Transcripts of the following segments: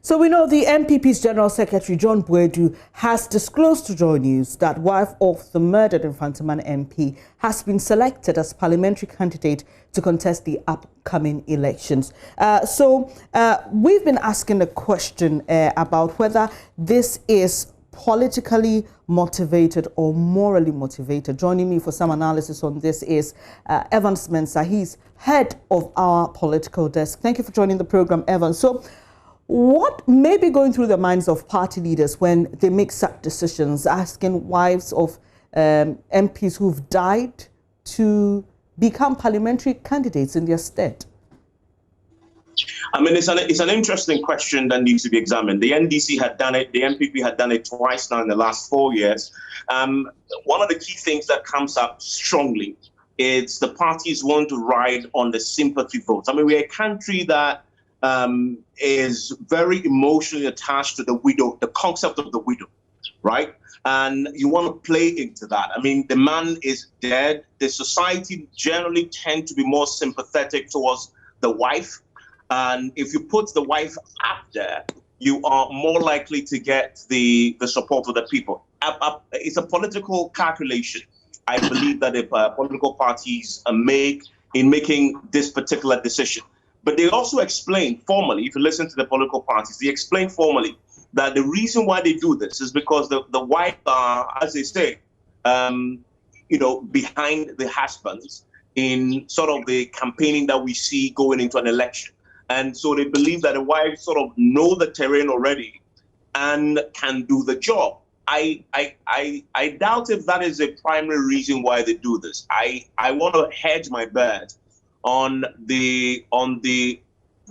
So we know the MPP's General Secretary, John Boadu, has disclosed to JoyNews that wife of the murdered Infantaman MP has been selected as parliamentary candidate to contest the upcoming elections. We've been asking a question about whether this is politically motivated or morally motivated. Joining me for some analysis on this is Evans Mensah. He's head of our political desk. Thank you for joining the program, Evans. So, what may be going through the minds of party leaders when they make such decisions, asking wives of MPs who've died to become parliamentary candidates in their stead? I mean, it's an interesting question that needs to be examined. The NDC had done it, the MPP had done it twice now in the last 4 years. One of the key things that comes up strongly is the parties want to ride on the sympathy votes. I mean, we're a country that is very emotionally attached to the widow, the concept of the widow, right? And you want to play into that. I mean, the man is dead. The society generally tend to be more sympathetic towards the wife. And if you put the wife up there, you are more likely to get the support of the people. It's a political calculation, I believe, that if political parties make in making this particular decision. But they also explain formally, if you listen to the political parties, they explain formally that the reason why they do this is because the wife are, as they say, behind the husbands in sort of the campaigning that we see going into an election. And so they believe that the wives sort of know the terrain already and can do the job. I doubt if that is a primary reason why they do this. I want to hedge my bet on the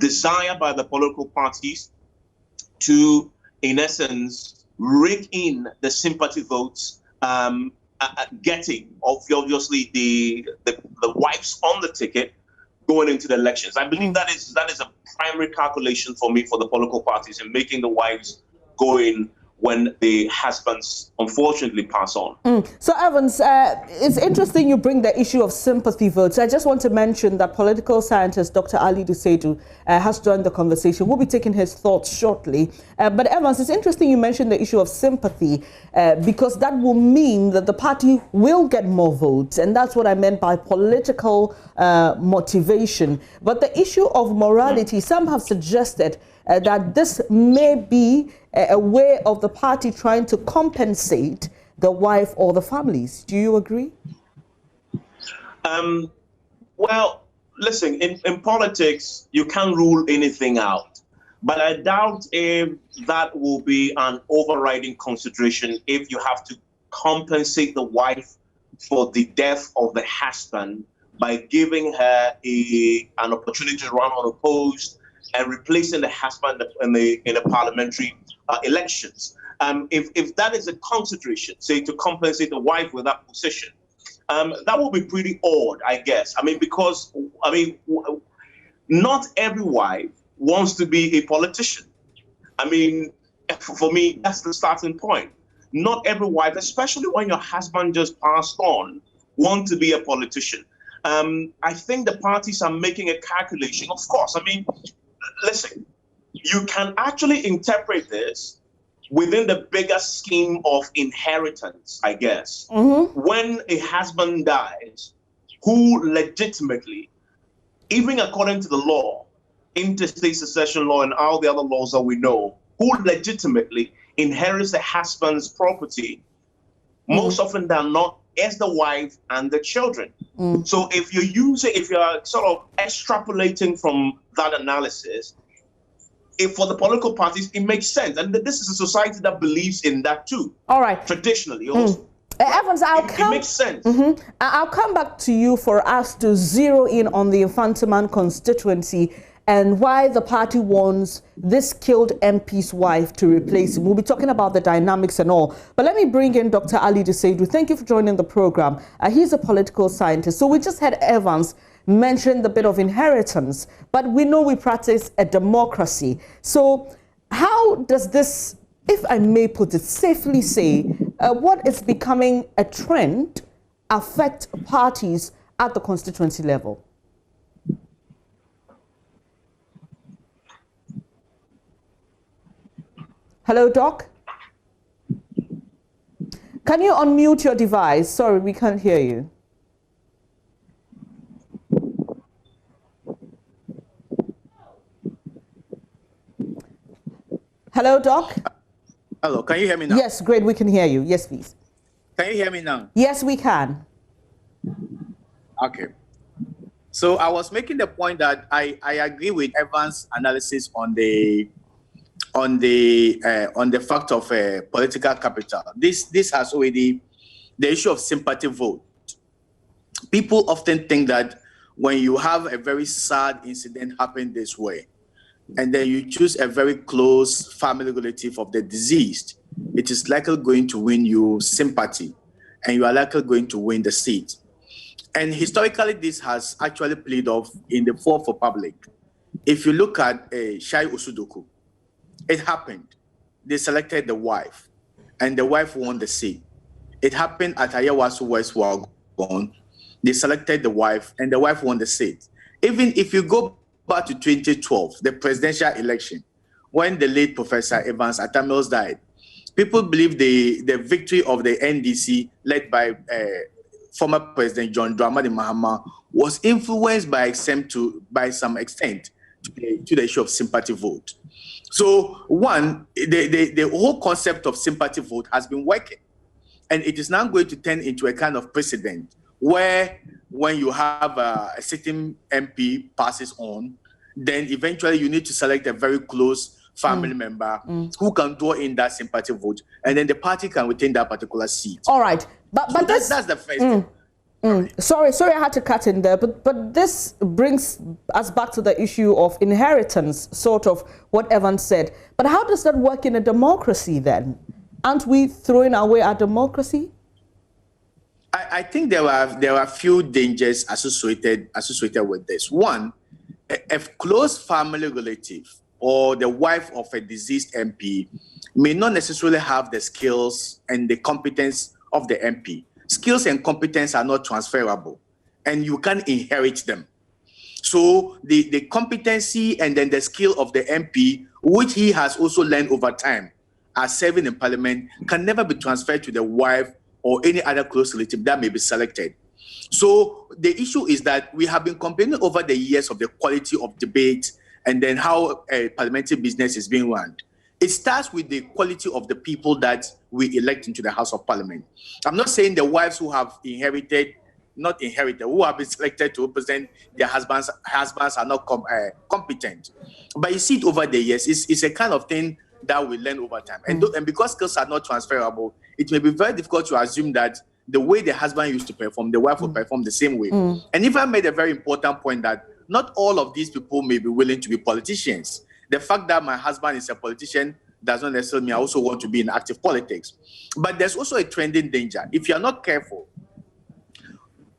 desire by the political parties to, in essence, rake in the sympathy votes, getting obviously the wives on the ticket going into the elections. I believe that is a primary calculation for me for the political parties in making the wives go in when the husbands unfortunately pass on. So Evans, it's interesting you bring the issue of sympathy votes. I just want to mention that political scientist Dr. Ali Dusedu has joined the conversation. We'll be taking his thoughts shortly. But Evans, it's interesting you mentioned the issue of sympathy because that will mean that the party will get more votes. And that's what I meant by political motivation. But the issue of morality, some have suggested that this may be a way of the party trying to compensate the wife or the families. Do you agree? Well, listen, in politics, you can't rule anything out. But I doubt if that will be an overriding consideration if you have to compensate the wife for the death of the husband by giving her an opportunity to run unopposed and replacing the husband in the parliamentary elections. If that is a consideration, say, to compensate the wife with that position, that will be pretty odd, I guess. Because not every wife wants to be a politician. For me, that's the starting point. Not every wife, especially when your husband just passed on, want to be a politician. I think the parties are making a calculation. Of course, listen, you can actually interpret this within the bigger scheme of inheritance, I guess. Mm-hmm. When a husband dies, who legitimately, even according to the law, interstate succession law and all the other laws that we know, who legitimately inherits the husband's property, most often than not, is the wife and the children. So if you're sort of extrapolating from that analysis, for the political parties, it makes sense. And this is a society that believes in that too. All right. Traditionally also. Evans, it makes sense. I'll come back to you for us to zero in on the Infantaman constituency and why the party wants this killed MP's wife to replace him. We'll be talking about the dynamics and all. But let me bring in Dr. Ali Dusedu. Thank you for joining the program. He's a political scientist. So we just had Evans mention the bit of inheritance, but we know we practice a democracy. So how does this, if I may put it safely say, what is becoming a trend affect parties at the constituency level? Hello, Doc? Can you unmute your device? Sorry, we can't hear you. Hello, Doc? Hello, can you hear me now? Yes, great, we can hear you. Yes, please. Can you hear me now? Yes, we can. Okay. So I was making the point that I agree with Evan's analysis on the fact of political capital. This has already the issue of sympathy vote. People often think that when you have a very sad incident happen this way, and then you choose a very close family relative of the deceased, it is likely going to win you sympathy, and you are likely going to win the seat. And historically, this has actually played off in the 4th Republic. If you look at Shai Osudoku, it happened. They selected the wife, and the wife won the seat. It happened at Ayawaso West Wagon. They selected the wife, and the wife won the seat. Even if you go back to 2012, the presidential election, when the late Professor Evans Atamils died, people believe the victory of the NDC, led by former President John Dramani Mahama, was influenced by some extent to the issue of sympathy vote. So one, the whole concept of sympathy vote has been working, and it is now going to turn into a kind of precedent where when you have a sitting MP passes on, then eventually you need to select a very close family member who can draw in that sympathy vote, and then the party can retain that particular seat. All right, but that's the first thing. Sorry, I had to cut in there, but this brings us back to the issue of inheritance, sort of what Evan said. But how does that work in a democracy then? Aren't we throwing away our democracy? I think there are few dangers associated with this. One, a close family relative or the wife of a deceased MP may not necessarily have the skills and the competence of the MP. Skills and competence are not transferable, and you can't inherit them. So the competency and then the skill of the MP, which he has also learned over time as serving in Parliament, can never be transferred to the wife or any other close relative that may be selected. So the issue is that we have been complaining over the years of the quality of debate and then how parliamentary business is being run. It starts with the quality of the people that we elect into the House of Parliament. I'm not saying the wives who have who have been selected to represent their husbands are not competent. But you see it over the years. It's a kind of thing that we learn over time. And because skills are not transferable, it may be very difficult to assume that the way the husband used to perform, the wife will perform the same way. And if I made a very important point that not all of these people may be willing to be politicians. The fact that my husband is a politician does not necessarily mean I also want to be in active politics. But there's also a trending danger. If you are not careful,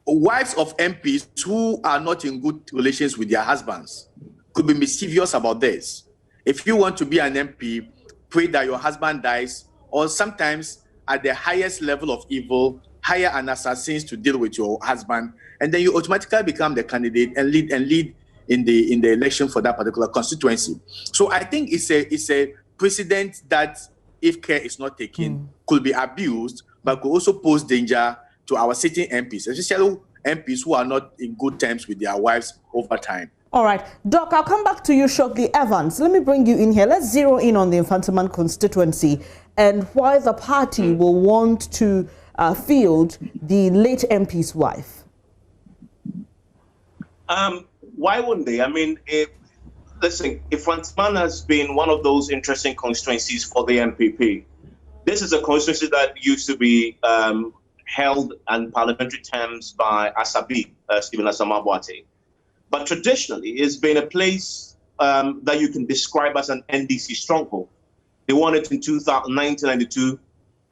wives of MPs who are not in good relations with their husbands could be mischievous about this. If you want to be an MP, pray that your husband dies, or sometimes at the highest level of evil, hire an assassin to deal with your husband, and then you automatically become the candidate and lead in the election for that particular constituency. So I think it's a precedent that, if care is not taken, could be abused, but could also pose danger to our sitting MPs, especially MPs who are not in good terms with their wives over time. All right, Doc, I'll come back to you shortly. Evans, let me bring you in here. Let's zero in on the Infantaman constituency and why the party will want to field the late MP's wife. Why wouldn't they? I mean, listen, Infantaman has been one of those interesting constituencies for the MPP. This is a constituency that used to be held in parliamentary terms by Asabi, Stephen Asamoah-Boateng. But traditionally, it's been a place that you can describe as an NDC stronghold. They won it in 1992,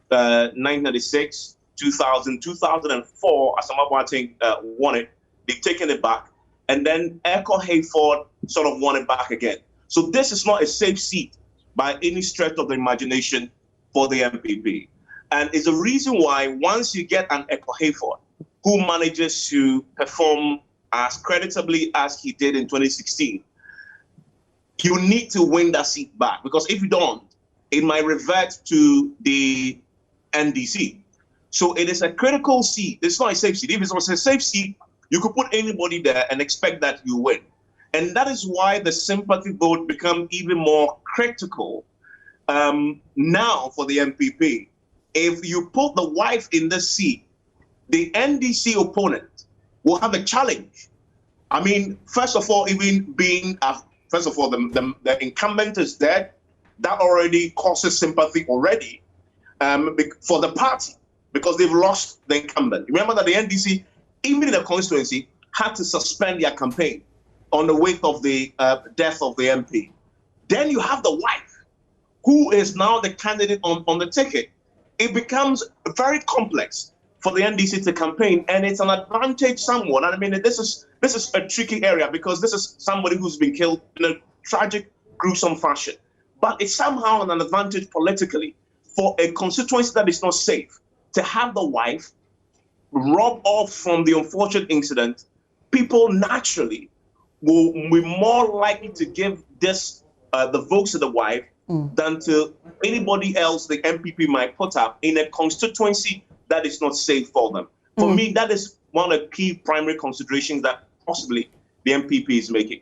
1996, 2000, 2004. Asamoah-Boateng won it. They've taken it back. And then Echo Hayford sort of won it back again. So this is not a safe seat by any stretch of the imagination for the MPP. And it's a reason why once you get an Echo Hayford who manages to perform as creditably as he did in 2016, you need to win that seat back. Because if you don't, it might revert to the NDC. So it is a critical seat. It's not a safe seat. If it was a safe seat, you could put anybody there and expect that you win. And that is why the sympathy vote become even more critical now for the MPP. If you put the wife in this seat, the NDC opponent will have a challenge. I mean, first of all, even being, first of all, the incumbent is dead. That already causes sympathy already for the party because they've lost the incumbent. Remember that the NDC, even in the constituency, had to suspend their campaign on the wake of the death of the MP. Then you have the wife, who is now the candidate on the ticket. It becomes very complex for the NDC to campaign, and it's an advantage somewhat. I mean, this is a tricky area because this is somebody who's been killed in a tragic, gruesome fashion. But it's somehow an advantage politically for a constituency that is not safe to have the wife rob off from the unfortunate incident. People naturally will be more likely to give this the votes to the wife than to anybody else the MPP might put up in a constituency that is not safe for them. For me, that is one of the key primary considerations that possibly the MPP is making.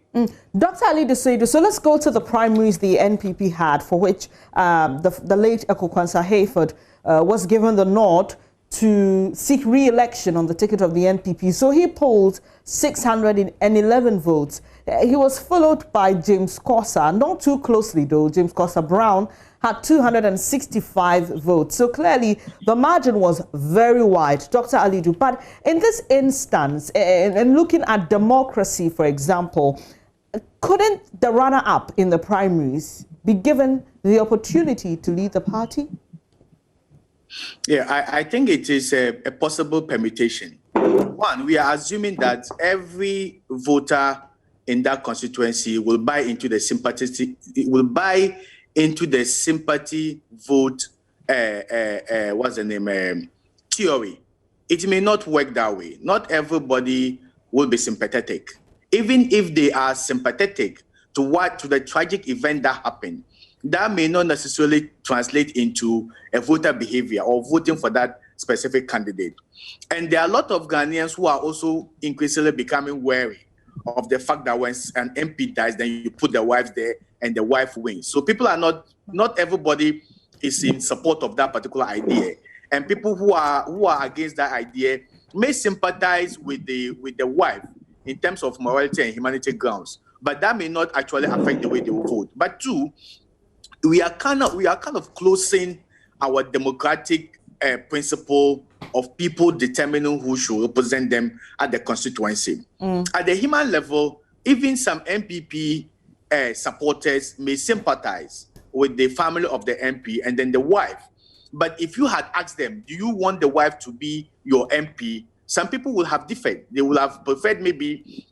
Dr. Ali Desaidu, so let's go to the primaries the NPP had, for which the late Ekukwansa Hayford was given the nod to seek re-election on the ticket of the NPP. So he polled 611 votes. He was followed by James Kosa, not too closely though. James Kosa Brown had 265 votes. So clearly the margin was very wide, Dr. Alidu. But in this instance, and looking at democracy, for example, couldn't the runner-up in the primaries be given the opportunity to lead the party? Yeah, I think it is a possible permutation. One, we are assuming that every voter in that constituency will buy into the sympathy vote. What's the name? Theory. It may not work that way. Not everybody will be sympathetic, even if they are sympathetic to the tragic event that happened. That may not necessarily translate into a voter behavior or voting for that specific candidate. And there are a lot of Ghanaians who are also increasingly becoming wary of the fact that when an MP dies, then you put the wife there and the wife wins. So people are not everybody is in support of that particular idea. And people who are against that idea may sympathize with the wife in terms of morality and humanity grounds, but that may not actually affect the way they will vote. But two, we are kind of closing our democratic principle of people determining who should represent them at the constituency. At the human level, even some MPP supporters may sympathize with the family of the MP and then the wife. But if you had asked them, do you want the wife to be your MP? Some people will have differed. They will have preferred maybe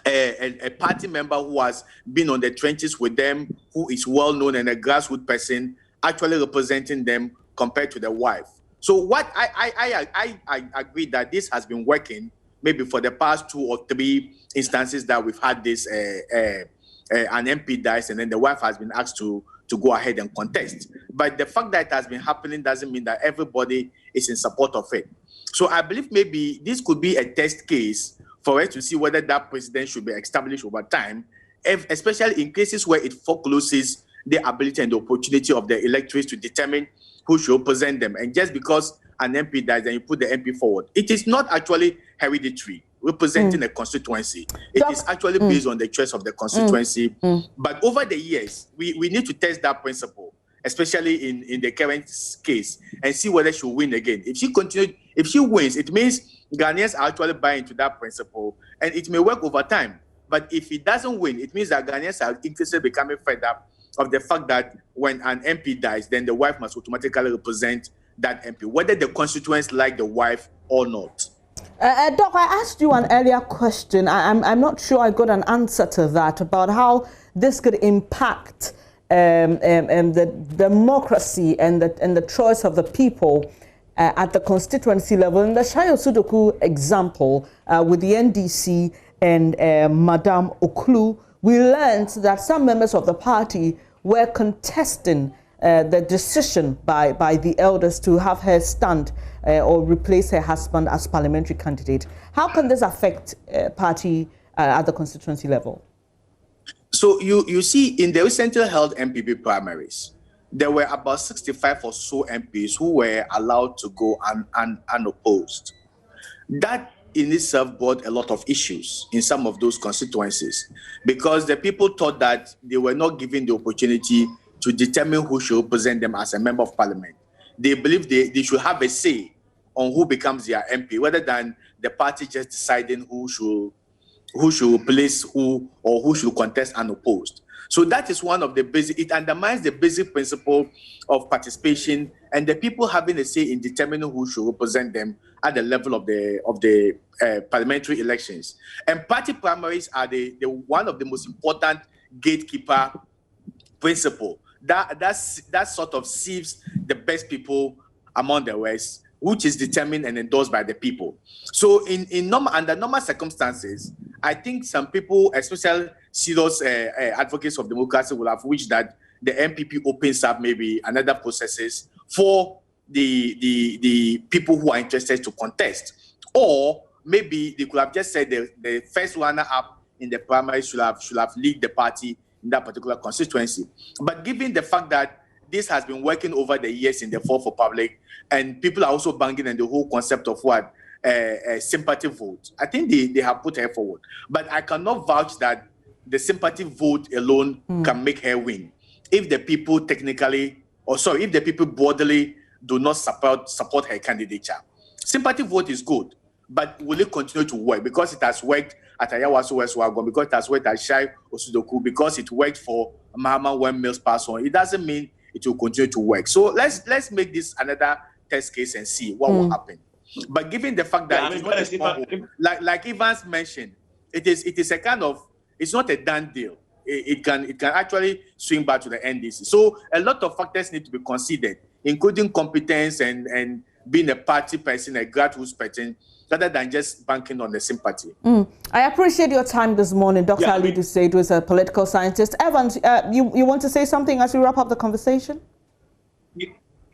a party member who has been on the trenches with them, who is well known and a grassroots person actually representing them compared to the wife. So what I agree that this has been working maybe for the past 2 or 3 instances that we've had this an MP dies and then the wife has been asked to go ahead and contest. But the fact that it has been happening doesn't mean that everybody is in support of it. So I believe maybe this could be a test case for us to see whether that precedent should be established over time, especially in cases where it forecloses the ability and the opportunity of the electorates to determine who should represent them. And just because an MP dies, then you put the MP forward. It is not actually hereditary, representing a constituency. It is actually based on the choice of the constituency. But over the years, we need to test that principle, especially in the current case, and see whether she will win again. If she wins, it means Ghanaians are actually buying into that principle, and it may work over time. But if it doesn't win, it means that Ghanaians are increasingly becoming fed up of the fact that when an MP dies, then the wife must automatically represent that MP, whether the constituents like the wife or not. Doc, I asked you an earlier question. I'm not sure I got an answer to that about how this could impact the democracy and the choice of the people at the constituency level. In the Shayo Sudoku example with the NDC and Madame Oklu, we learned that some members of the party were contesting the decision by the elders to have her stand or replace her husband as parliamentary candidate. How can this affect party at the constituency level? So you see, in the recently held MPP primaries, there were about 65 or so MPs who were allowed to go unopposed. That in itself brought a lot of issues in some of those constituencies because the people thought that they were not given the opportunity to determine who should represent them as a member of parliament. They believe they should have a say on who becomes their MP, rather than the party just deciding who should replace who or who should contest unopposed. So that is one of the basic, it undermines the basic principle of participation and the people having a say in determining who should represent them at the level of the parliamentary elections. And party primaries are the one of the most important gatekeeper principle. That sort of sieves the best people among the rest, which is determined and endorsed by the people. So under normal circumstances, I think some people, especially serious advocates of democracy, will have wished that the MPP opens up maybe another processes for the people who are interested to contest. Or maybe they could have just said the first runner-up in the primary should have lead the party in that particular constituency. But given the fact that this has been working over the years in the Fourth Republic, and people are also banging on the whole concept of what sympathy vote, I think they have put her forward. But I cannot vouch that the sympathy vote alone can make her win. If the people if the people broadly do not support her candidature. Sympathy vote is good, but will it continue to work? Because it has worked at Ayawaso West Wagon, because it has worked at Shai Osudoku, because it worked for Mahama when Mills passed on, it doesn't mean it will continue to work. So let's make this another test case and see what will happen. But given the fact that like Evans mentioned, it is a kind of, it's not a done deal. It can actually swing back to the NDC. So a lot of factors need to be considered, including competence and being a party person, a grassroots person, rather than just banking on the sympathy. I appreciate your time this morning, Dr. Ali Dusaid, who is a political scientist. Evans, you want to say something as we wrap up the conversation?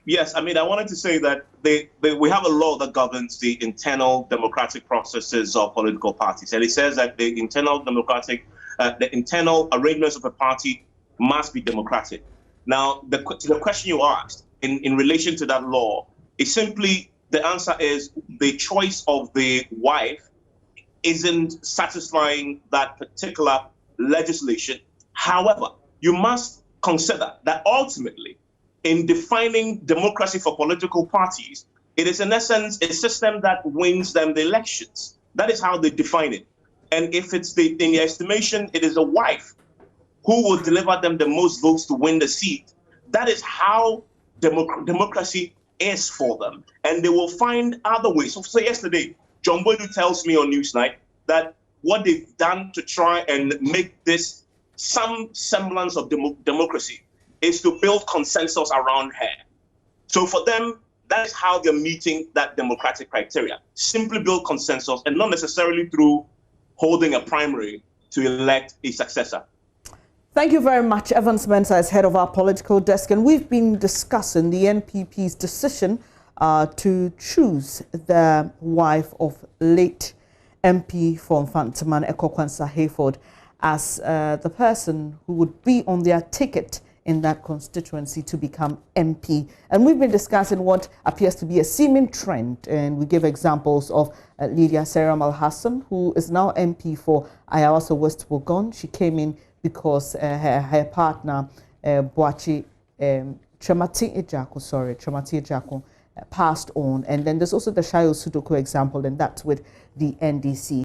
Yes, I wanted to say that we have a law that governs the internal democratic processes of political parties, and it says that the internal arrangements of a party must be democratic. Now, the question you asked in relation to that law is simply, the answer is the choice of the wife isn't satisfying that particular legislation. However, you must consider that ultimately, in defining democracy for political parties, it is in essence a system that wins them the elections. That is how they define it. And if it's in the estimation, it is a wife who will deliver them the most votes to win the seat. That is how democracy is for them. And they will find other ways. So yesterday, John Boydu tells me on Newsnight that what they've done to try and make this some semblance of democracy is to build consensus around her. So for them, that is how they're meeting that democratic criteria. Simply build consensus, and not necessarily through holding a primary to elect a successor. Thank you very much, Evans Mensah, as head of our political desk. And we've been discussing the NPP's decision to choose the wife of late MP for Mfantsipim, Ekokwansa Hayford, as the person who would be on their ticket in that constituency to become MP. And we've been discussing what appears to be a seeming trend, and we give examples of Lydia Seram Al-Hassan, who is now MP for Ayawaso West Wuogon. She came in because her partner, Boachi Tremati Ejaku, passed on. And then there's also the Shai Osudoku example, and that's with the NDC.